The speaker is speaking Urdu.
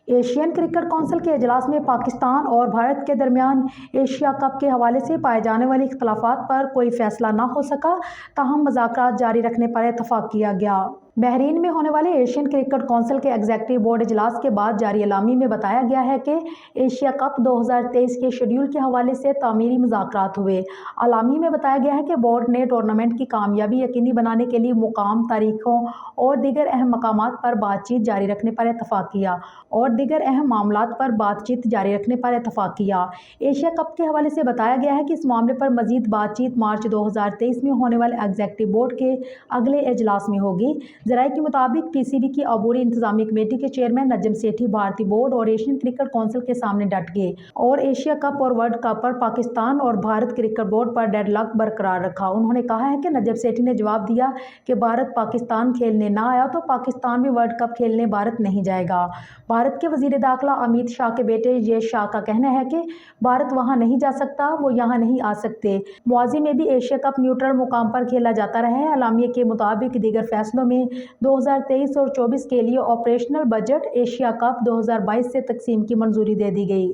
ایشین کرکٹ کونسل کے اجلاس میں پاکستان اور بھارت کے درمیان ایشیا کپ کے حوالے سے پائے جانے والے اختلافات پر کوئی فیصلہ نہ ہو سکا، تاہم مذاکرات جاری رکھنے پر اتفاق کیا گیا۔ بحرین میں ہونے والے ایشین کرکٹ کونسل کے ایگزیکٹو بورڈ اجلاس کے بعد جاری اعلامیے میں بتایا گیا ہے کہ ایشیا کپ 2023 کے شیڈول کے حوالے سے تعمیری مذاکرات ہوئے۔ اعلامیے میں بتایا گیا ہے کہ بورڈ نے ٹورنامنٹ کی کامیابی یقینی بنانے کے لیے مقام، تاریخوں اور دیگر اہم مقامات پر بات چیت جاری رکھنے پر اتفاق کیا ایشیا کپ کے حوالے سے بتایا گیا ہے کہ اس معاملے پر مزید بات چیت مارچ 2023 میں ہونے والے ایگزیکٹو بورڈ کے اگلے اجلاس میں ہوگی۔ ذرائع کے مطابق پی سی بی کی عبوری انتظامی کمیٹی کے چیئرمین نجم سیٹھی بھارتی بورڈ اور ایشین کرکٹ کونسل کے سامنے ڈٹ گئے اور ایشیا کپ اور ورلڈ کپ پر پاکستان اور بھارت کرکٹ بورڈ پر ڈیڈ لاک برقرار رکھا۔ انہوں نے کہا ہے کہ نجم سیٹھی نے جواب دیا کہ بھارت پاکستان کھیلنے نہ آیا تو پاکستان بھی ورلڈ کپ کھیلنے بھارت نہیں جائے گا۔ بھارت کے وزیر داخلہ امیت شاہ کے بیٹے یش شاہ کا کہنا ہے کہ بھارت وہاں نہیں جا سکتا، وہ یہاں نہیں آ سکتے۔ ماضی میں بھی ایشیا کپ نیوٹرل مقام پر کھیلا جاتا رہا ہے۔ اعلامیے کے مطابق دیگر فیصلوں میں 2023 اور 24 کے لیے آپریشنل بجٹ ایشیا کپ 2022 سے تقسیم کی منظوری دے دی گئی۔